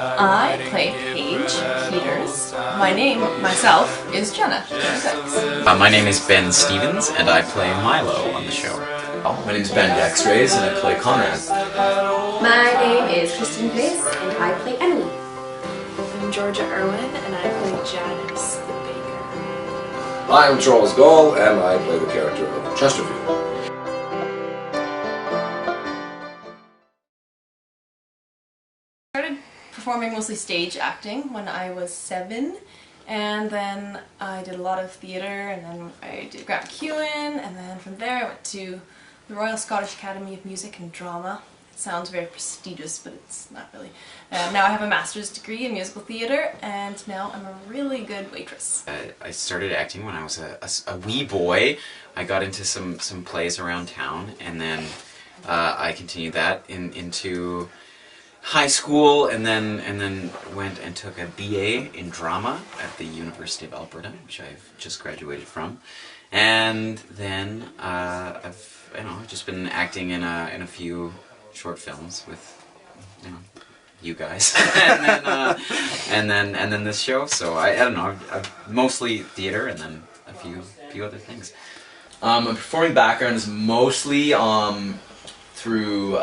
I play Paige Peters. My name, myself, is Jenna. My name is Ben Stevens, and I play Milo on the show. My name is Ben Dextrays, and I play Conrad. My name is Kristen Pace, and I play Emily. I'm Georgia Irwin, and I play Janice the Baker. I'm Charles Gall, and I play the character of Chesterfield. I started performing mostly stage acting when I was 7, and then I did a lot of theatre, and then I did Grant McEwen, and then from there I went to the Royal Scottish Academy of Music and Drama. It sounds very prestigious, but it's not really. Now I have a master's degree in musical theatre, and now I'm a really good waitress. I started acting when I was a wee boy. I got into some plays around town, and then I continued that into high school, and then went and took a BA in drama at the University of Alberta, which I've just graduated from, and then I've just been acting in a few short films with you guys, and then this show. So I don't know. I've mostly theater, and then a few other things. My performing background is mostly through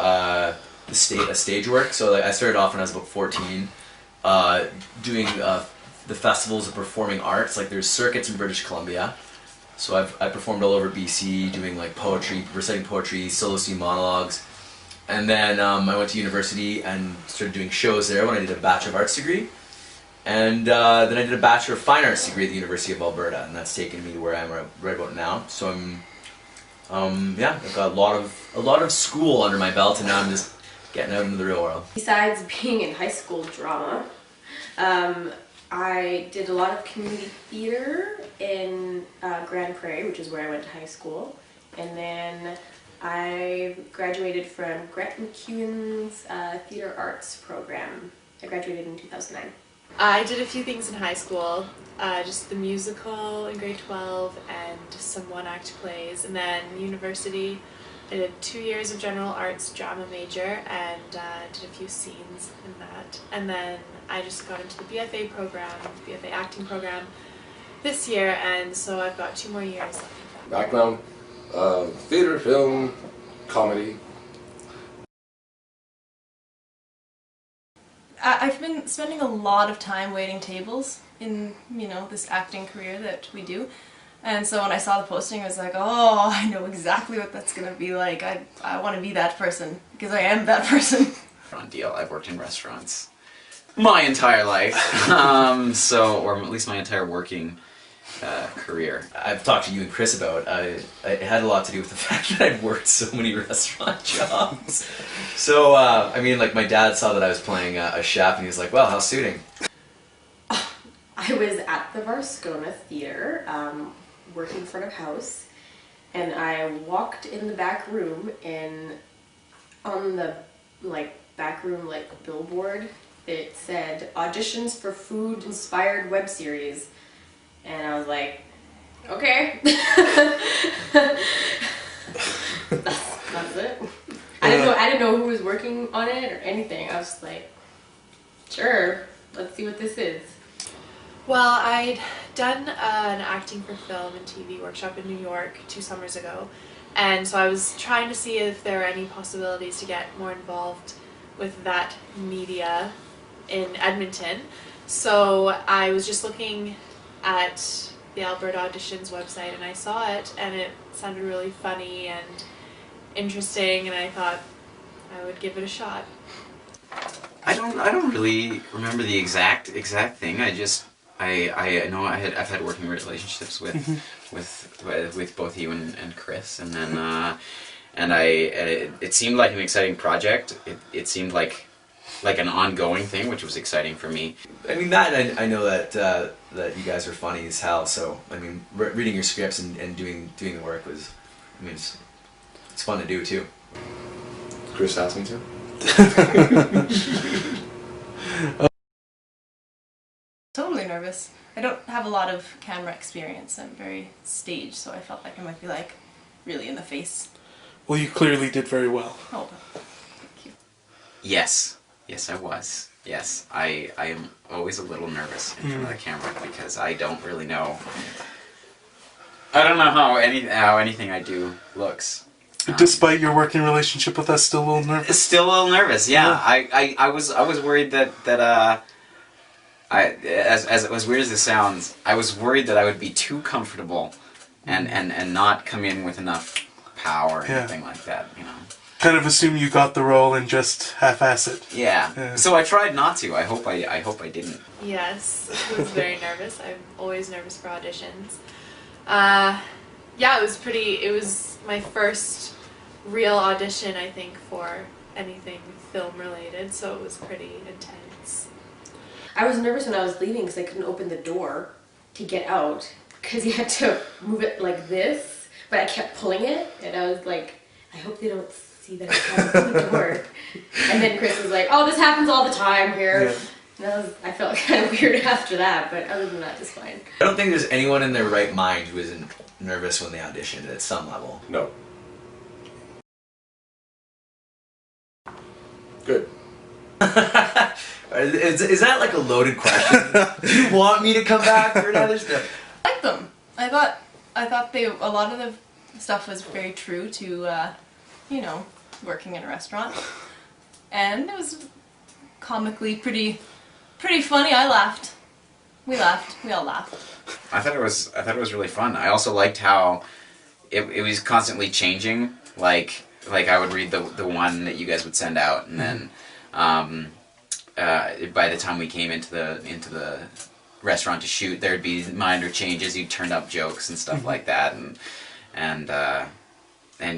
stage work. So I started off when I was about 14, doing the festivals of performing arts. Like there's circuits in British Columbia. So I performed all over BC, doing like poetry, reciting poetry, solo scene monologues. And then I went to university and started doing shows there when I did a Bachelor of Arts degree. And then I did a Bachelor of Fine Arts degree at the University of Alberta, and that's taken me to where I am right about now. So yeah, I've got a lot of school under my belt, and now I'm just getting out into the real world. Besides being in high school drama, I did a lot of community theatre in Grand Prairie, which is where I went to high school. And then I graduated from Grant McEwen's Theatre Arts program. I graduated in 2009. I did a few things in high school, just the musical in grade 12 and some one-act plays. And then university, I did 2 years of general arts drama major and did a few scenes in that. And then I just got into the BFA program, BFA acting program this year, and so I've got 2 more years left of that. Background, theater, film, comedy. I've been spending a lot of time waiting tables in, this acting career that we do. And so when I saw the posting, I was like, oh, I know exactly what that's going to be like. I want to be that person, because I am that person. On deal, I've worked in restaurants my entire life, or at least my entire working career. I've talked to you and Chris about it had a lot to do with the fact that I'd worked so many restaurant jobs. So, like my dad saw that I was playing a chef, and he was like, well, how's suiting? I was at the Varscona Theatre, working front of house, and I walked in the back room, and on the back room billboard, it said auditions for food inspired web series, and I was like, okay. that's it. I didn't know who was working on it or anything. I was just like, sure, let's see what this is. Well, I'd done an acting for film and TV workshop in New York 2 summers ago, and so I was trying to see if there were any possibilities to get more involved with that media in Edmonton. So I was just looking at the Alberta Auditions website, and I saw it, and it sounded really funny and interesting, and I thought I would give it a shot. I don't really remember the exact thing. I know I've had working relationships with both you and Chris, and then it seemed like an exciting project. It seemed like an ongoing thing, which was exciting for me. I mean, I know that you guys are funny as hell. So I mean, reading your scripts and doing the work was, it's fun to do too. Chris asked me to. Totally nervous. I don't have a lot of camera experience. I'm very staged, so I felt like I might be really in the face. Well, you clearly did very well. Oh, thank you. Yes, I was. Yes, I am always a little nervous in front of the camera because I don't really know. I don't know how anything I do looks. Despite your working relationship with us, still a little nervous. Still a little nervous. Yeah, I was worried that as weird as this sounds, I was worried that I would be too comfortable and not come in with enough power or anything like that. You know. Kind of assume you got the role and just half-ass it. Yeah. So I tried not to. I hope I didn't. Yes, I was very nervous. I'm always nervous for auditions. Yeah, it was my first real audition, I think, for anything film related, so it was pretty intense. I was nervous when I was leaving because I couldn't open the door to get out because you had to move it like this, but I kept pulling it, and I was like, I hope they don't see that I can't open the door. And then Chris was like, oh, this happens all the time here. Yeah. And I felt kind of weird after that, but other than that, it's fine. I don't think there's anyone in their right mind who isn't nervous when they auditioned at some level. No. Good. Is that like a loaded question? Do you want me to come back for another step? I liked them. I thought a lot of the stuff was very true to, you know, working in a restaurant, and it was comically pretty funny. I laughed. We laughed. We all laughed. I thought it was really fun. I also liked how it was constantly changing. Like I would read the one that you guys would send out, and then by the time we came into the restaurant to shoot, there'd be minor changes. You'd turn up jokes and stuff like that, and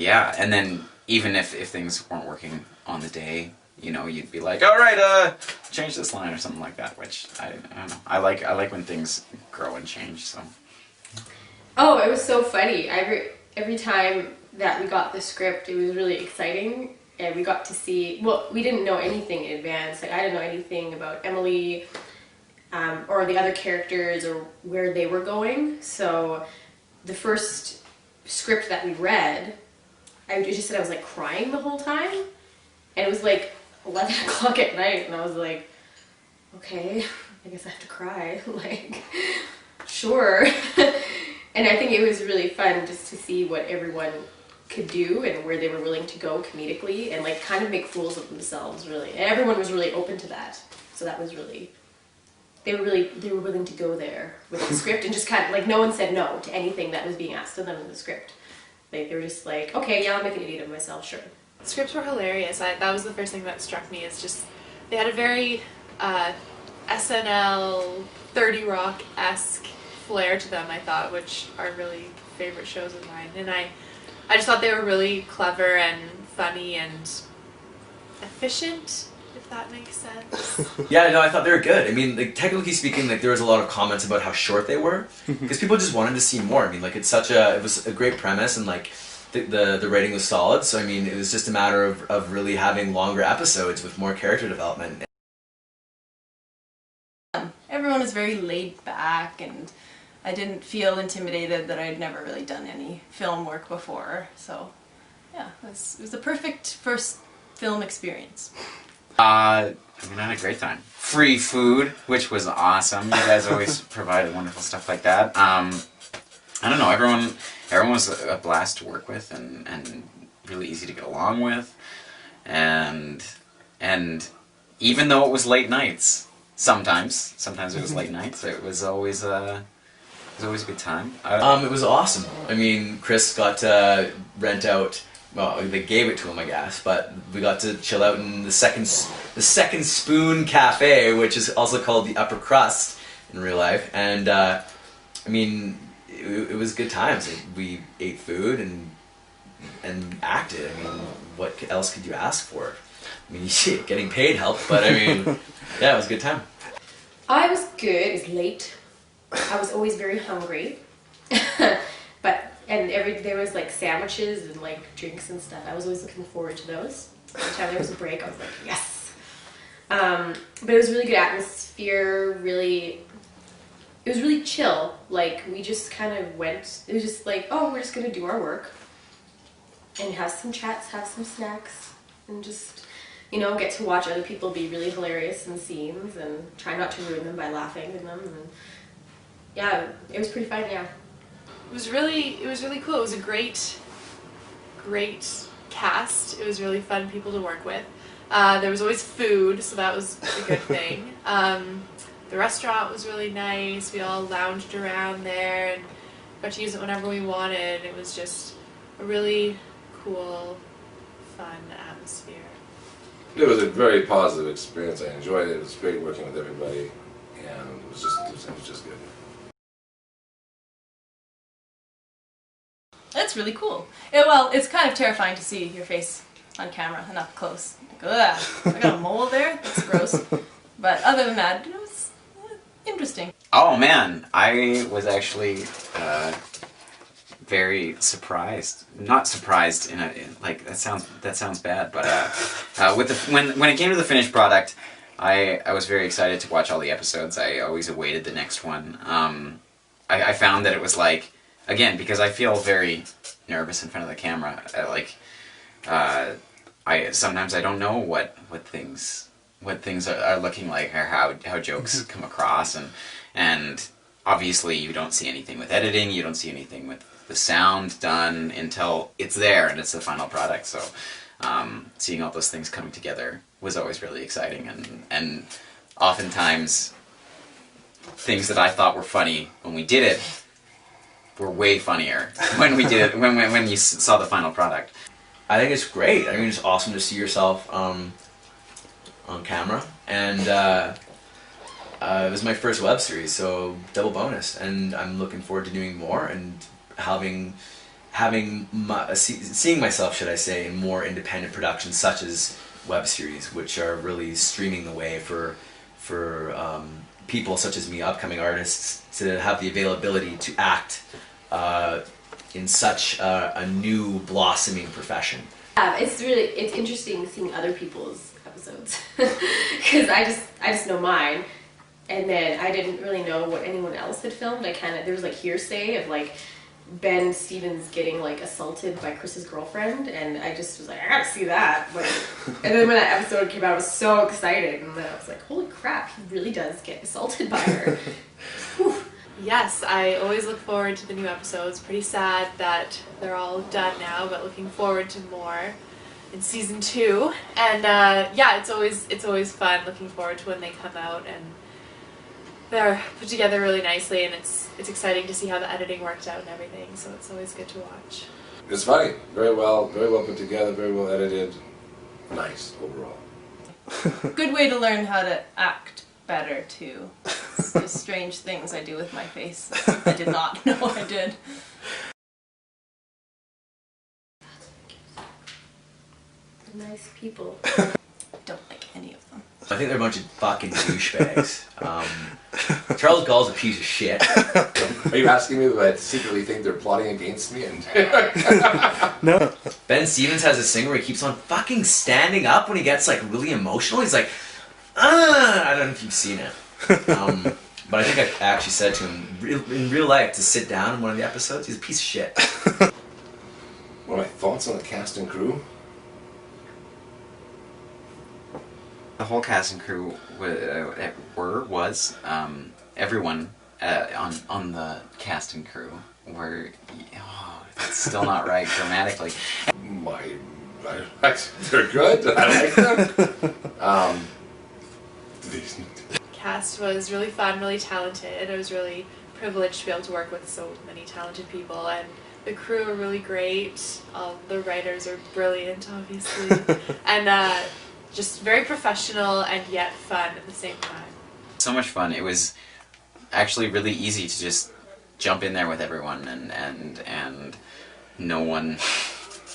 yeah, and then even if things weren't working on the day, you know, you'd be like, all right, change this line or something like that. Which I don't know. I like when things grow and change. So. Oh, it was so funny. Every time that we got the script, it was really exciting, and we got to see. Well, we didn't know anything in advance. Like I didn't know anything about Emily, or the other characters, or where they were going. So, the first script that we read, I just said I was like crying the whole time, and it was like 11 o'clock at night, and I was like, okay, I guess I have to cry. Like, sure. And I think it was really fun just to see what everyone could do and where they were willing to go comedically and like kind of make fools of themselves, really. And everyone was really open to that. So that was really, they were willing to go there with the script and just kind of like no one said no to anything that was being asked of them in the script. Like they were just like, okay, yeah, I'll make an idiot of myself, sure. Scripts were hilarious. That was the first thing that struck me, is just they had a very SNL, 30 Rock-esque flair to them, I thought, which are really favorite shows of mine. And I just thought they were really clever and funny and efficient, if that makes sense. Yeah, no, I thought they were good. I mean, like technically speaking, like there was a lot of comments about how short they were because people just wanted to see more. I mean, like it was a great premise, and like the rating was solid. So I mean, it was just a matter of really having longer episodes with more character development. Everyone was very laid back, and I didn't feel intimidated that I'd never really done any film work before. So, yeah, it was the perfect first film experience. I mean, I had a great time. Free food, which was awesome. You guys always provided wonderful stuff like that. I don't know, everyone was a blast to work with and really easy to get along with. And even though it was late nights, sometimes it was late nights, it was always a good time. It was awesome. I mean, Chris got to rent out. Well, they gave it to him, I guess, but we got to chill out in the second Spoon Cafe, which is also called the Upper Crust in real life. And I mean, it was good times. Like, we ate food and acted. I mean, what else could you ask for? I mean, shit, getting paid helped, but I mean, yeah, it was a good time. I was good. It was late. I was always very hungry. And there was like sandwiches and like drinks and stuff. I was always looking forward to those. Every time there was a break, I was like, yes. But it was really good atmosphere. It was really chill. Like we just kind of went. It was just like, oh, we're just gonna do our work and have some chats, have some snacks, and just you know, get to watch other people be really hilarious in scenes and try not to ruin them by laughing in them. And yeah, it was pretty fun. Yeah. It was really cool. It was a great cast. It was really fun people to work with. There was always food, so that was a good thing. The restaurant was really nice. We all lounged around there and got to use it whenever we wanted. It was just a really cool, fun atmosphere. It was a very positive experience. I enjoyed it. It was great working with everybody, and it was just good. That's really cool. Well, it's kind of terrifying to see your face on camera and up close. Like, ugh, I got a mole there? That's gross. But other than that, it was interesting. Oh man, I was actually very surprised. Not surprised like that sounds bad, but when it came to the finished product, I was very excited to watch all the episodes. I always awaited the next one. I found that it was like, again, because I feel very nervous in front of the camera. Sometimes I don't know what things are looking like, or how jokes come across, and obviously you don't see anything with editing. You don't see anything with the sound done until it's there and it's the final product. So seeing all those things coming together was always really exciting, and oftentimes things that I thought were funny when we did it were way funnier when we did it, when you saw the final product. I think it's great. I think it's awesome to see yourself on camera, and it was my first web series, so double bonus, and I'm looking forward to doing more and seeing myself, should I say, in more independent productions such as web series, which are really streaming the way for people such as me, upcoming artists, to have the availability to act in such a new blossoming profession. It's interesting seeing other people's episodes because I just know mine, and then I didn't really know what anyone else had filmed. There was like hearsay of like Ben Stevens getting like assaulted by Chris's girlfriend, and I just was like, I gotta see that. And then when that episode came out, I was so excited, and then I was like, holy crap, he really does get assaulted by her. Yes, I always look forward to the new episodes. Pretty sad that they're all done now, but looking forward to more in season 2. And yeah, it's always fun looking forward to when they come out, and they're put together really nicely, and it's exciting to see how the editing worked out and everything. So it's always good to watch. It's funny. Very well put together. Very well edited. Nice overall. Good way to learn how to act better too. The strange things I do with my face I did not know I did. Nice people. Don't like any of them. I think they're a bunch of fucking douchebags. Charles Gall's a piece of shit. Are you asking me if I secretly think they're plotting against me? And No. Ben Stevens has a singer where he keeps on fucking standing up when he gets like really emotional. He's like, I don't know if you've seen it. But I think I actually said to him in real life to sit down in one of the episodes. He's a piece of shit. what are my thoughts on the cast and crew? The whole cast and crew was everyone on the cast and crew were. Oh, it's still not right grammatically. They're good. I like them. Cast was really fun, really talented. I was really privileged to be able to work with so many talented people, and the crew are really great. The writers are brilliant, obviously, and just very professional and yet fun at the same time. So much fun. It was actually really easy to just jump in there with everyone, and no one,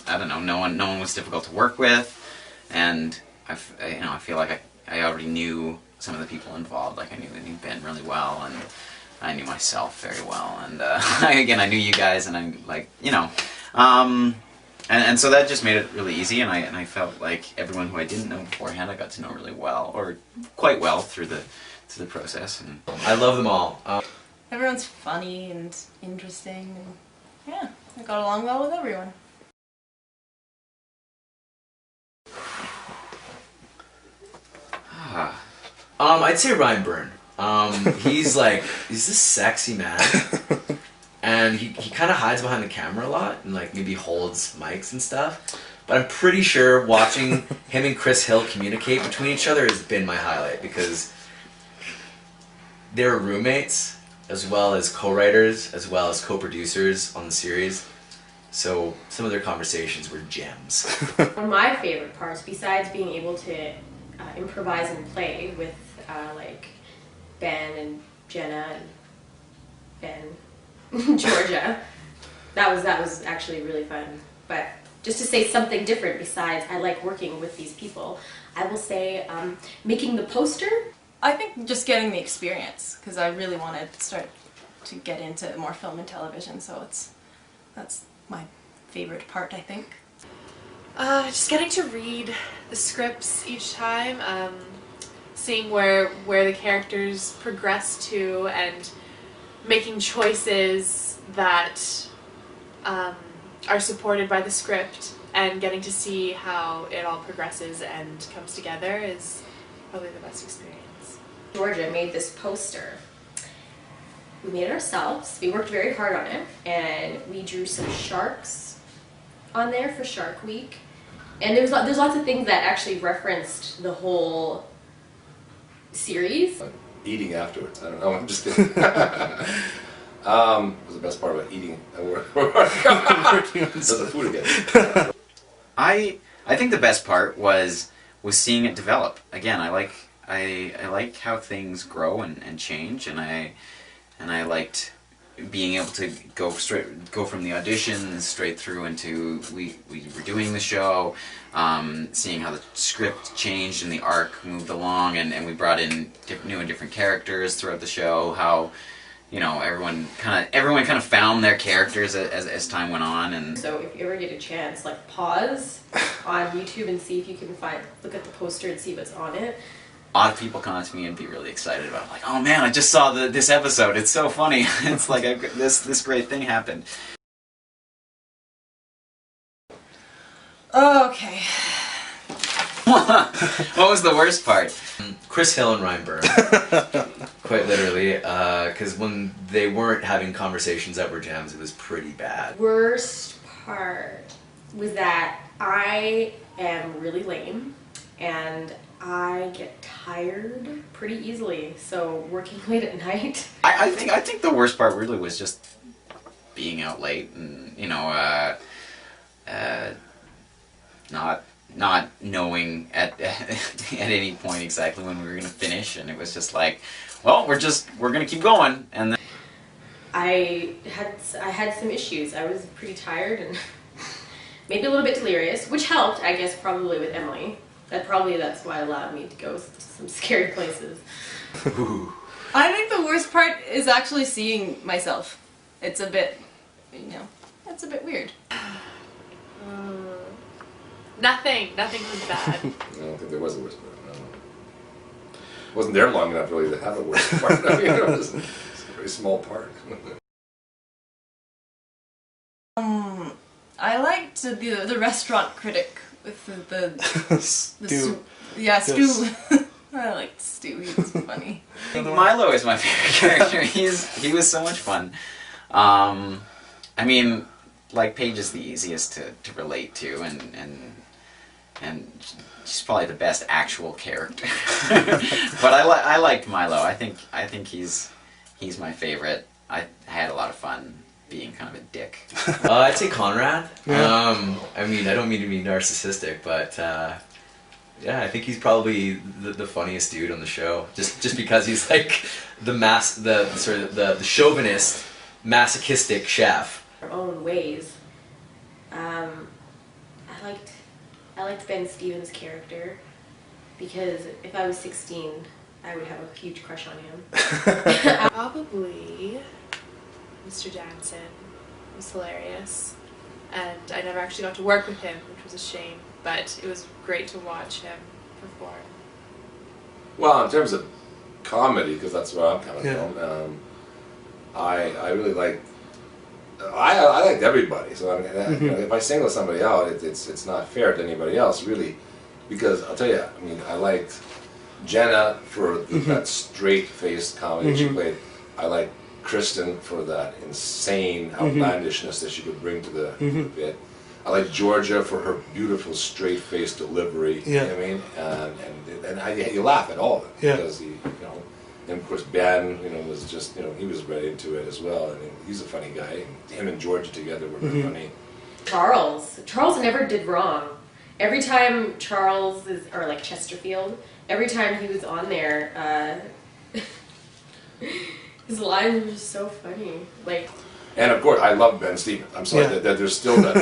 I don't know, no one was difficult to work with, and I feel like I already knew some of the people involved. Like I knew Ben really well, and I knew myself very well, and again I knew you guys, and I'm like, and so that just made it really easy, and I felt like everyone who I didn't know beforehand I got to know really well, or quite well through the process. And I love them all. Everyone's funny and interesting, and yeah, I got along well with everyone. I'd say Ryan Byrne. He's this sexy man, and he kind of hides behind the camera a lot, and like maybe holds mics and stuff. But I'm pretty sure watching him and Chris Hill communicate between each other has been my highlight, because they were roommates, as well as co-writers, as well as co-producers on the series. So some of their conversations were gems. One of my favorite parts, besides being able to improvise and play with like Ben and Jenna and Ben, Georgia, that was actually really fun. But just to say something different besides I like working with these people, I will say making the poster. I think just getting the experience, because I really want to start to get into more film and television, so that's my favorite part, I think. Just getting to read the scripts each time, seeing where the characters progress to, and making choices that are supported by the script, and getting to see how it all progresses and comes together is probably the best experience. Georgia made this poster. We made it ourselves. We worked very hard on it, and we drew some sharks on there for Shark Week. And there's lots of things that actually referenced the whole series. Eating afterwards. I don't know. I'm just kidding. Was the best part about eating? That's the food again. I think the best part was seeing it develop. Again, I like how things grow and change, and I liked being able to go from the auditions straight through into we were doing the show, seeing how the script changed and the arc moved along, and we brought in new and different characters throughout the show. How, you know, everyone kind of found their characters as time went on. And so if you ever get a chance, like pause on YouTube and see if you can look at the poster and see what's on it. A lot of people come up to me and be really excited about it. Like, oh man, I just saw this episode. It's so funny. It's like this great thing happened. Okay. What was the worst part? Chris Hill and Ryan Byrne. Quite literally, because when they weren't having conversations that were gems, it was pretty bad. Worst part was that I am really lame, and I get tired pretty easily, so working late at night. I think the worst part really was just being out late, and you know, not knowing at any point exactly when we were gonna finish, and it was just like, well, we're gonna keep going, and then I had some issues. I was pretty tired and maybe a little bit delirious, which helped, I guess, probably with Emily. That's why it allowed me to go to some scary places. I think the worst part is actually seeing myself. It's a bit, it's a bit weird. Nothing was bad. I don't think there was a worst part. No. It wasn't there long enough really to have a worst part. I mean, it was a very small part. I liked the restaurant critic with the Stu. Yeah, Stu. Yes. I liked Stu. He was funny. I think Milo is my favorite character. He was so much fun. I mean, like Paige is the easiest to relate to, and she's probably the best actual character. But I liked Milo. I think he's my favorite. I had a lot of fun being kind of a dick. I'd say Conrad. Yeah. I mean, I don't mean to be narcissistic, but yeah, I think he's probably the funniest dude on the show. Just because he's like the chauvinist, masochistic chef. Our own ways. I liked Ben Stevens' character because if I was 16, I would have a huge crush on him. Probably Mr. Danson was hilarious, and I never actually got to work with him, which was a shame, but it was great to watch him perform. Well, in terms of comedy, because that's where I'm coming from, I really liked. I liked everybody. So I mean, if I single somebody out, it's not fair to anybody else, really, because I'll tell you. I mean, I liked Jenna for that straight-faced comedy she played. I like Kristen for that insane outlandishness that she could bring to the bit. I like Georgia for her beautiful straight-faced delivery. You know what I mean? You laugh at all of it because he, and of course Ben, was just, he was right into it as well. I mean, he's a funny guy. Him and Georgia together were very funny. Charles never did wrong. Every time Charles or like Chesterfield, every time he was on there, his lines were just so funny. Like, and of course, I love Ben Stevens. I'm sorry that there's still that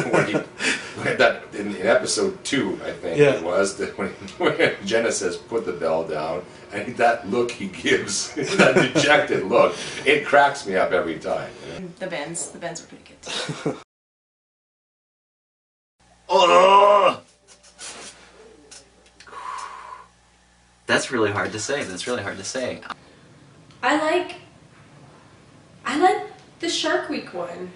that in episode 2, I think it was, that when Jenna says put the bell down, and that look he gives, that dejected look, it cracks me up every time. The Bens were pretty good too. Oh! That's really hard to say. I like the Shark Week one.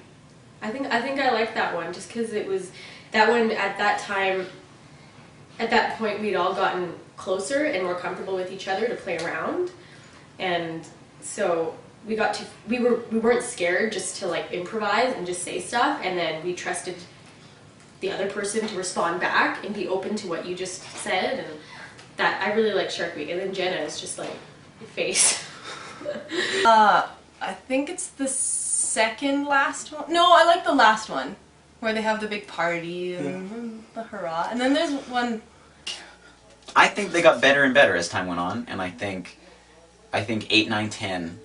I think I like that one just because it was that one at that time. At that point, we'd all gotten closer and more comfortable with each other to play around, and so we weren't scared just to like improvise and just say stuff, and then we trusted the other person to respond back and be open to what you just said, and that I really like Shark Week. And then Jenna is just like your face. I think it's the second last one. No, I like the last one where they have the big party and the hurrah. And then there's one. I think they got better and better as time went on, and I think 8, 9, 10,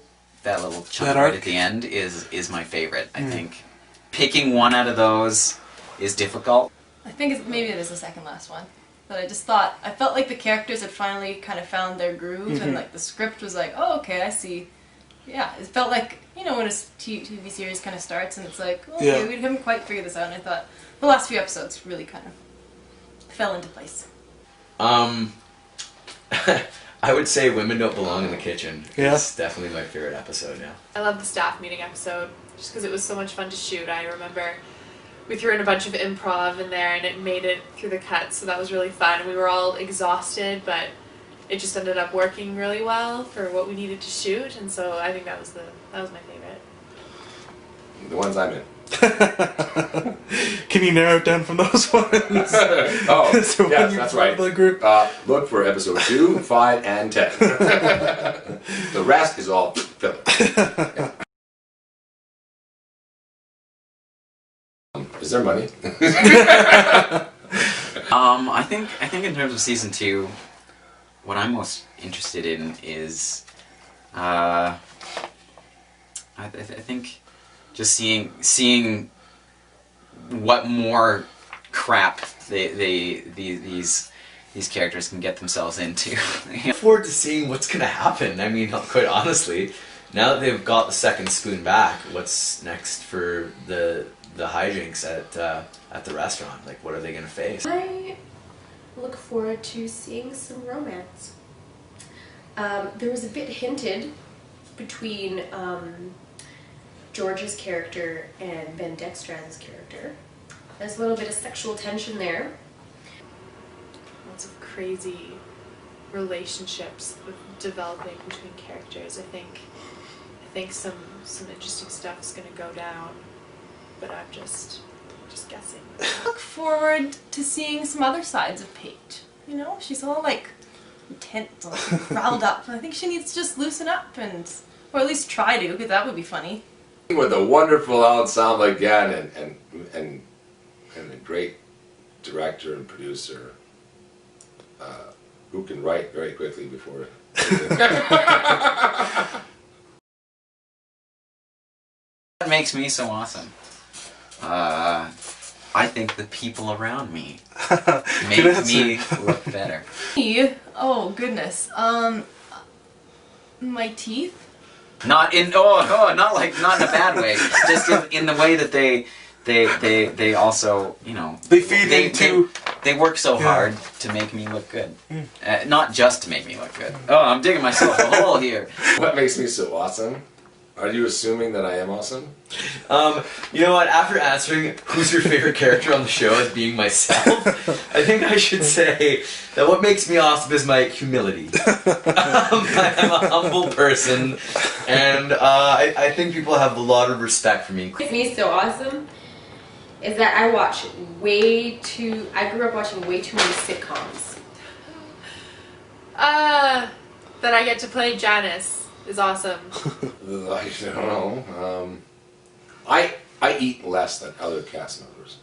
that little chunk right at the end is my favorite. I think picking one out of those is difficult. I think maybe it is the second last one. But I felt like the characters had finally kind of found their groove, and like the script was like, oh, okay, I see. Yeah, it felt like, when a TV series kind of starts and it's like, okay, we haven't quite figured this out, and I thought the last few episodes really kind of fell into place. I would say Women Don't Belong in the Kitchen. It's definitely my favorite episode now. I love the staff meeting episode, just because it was so much fun to shoot. I remember we threw in a bunch of improv in there, and it made it through the cuts, so that was really fun. We were all exhausted, but it just ended up working really well for what we needed to shoot, and so I think that was my favorite. The ones I'm in. Can you narrow it down from those ones? So yes, that's right. The group? Look for episode 2, 5, and 10. The rest is all filler. Is there money? I think in terms of season 2, what I'm most interested in is, I think, just seeing what more crap these characters can get themselves into. I look forward to seeing what's gonna happen. I mean, quite honestly, now that they've got the second spoon back, what's next for the hijinks at the restaurant? Like, what are they gonna face? I look forward to seeing some romance. There was a bit hinted between George's character and Ben Dextrand's character. There's a little bit of sexual tension there. Lots of crazy relationships developing between characters. I think some interesting stuff is going to go down, but I'm just guessing. I look forward to seeing some other sides of Paige. She's all like intense and riled up, and I think she needs to just loosen up or at least try to, because that would be funny. With a wonderful ensemble again, and a great director and producer who can write very quickly before. What makes me so awesome? I think the people around me make me look better. Oh goodness. My teeth. Not in not in a bad way. Just in the way that they also They feed into. They work so hard to make me look good. Not just to make me look good. Oh, I'm digging myself a hole here. What makes me so awesome? Are you assuming that I am awesome? You know what? After answering who's your favorite character on the show as being myself, I think I should say that what makes me awesome is my humility. I'm a humble person, and I think people have a lot of respect for me. What makes me so awesome is that I grew up watching way too many sitcoms. That I get to play Janice is awesome. I don't know. I eat less than other cast members.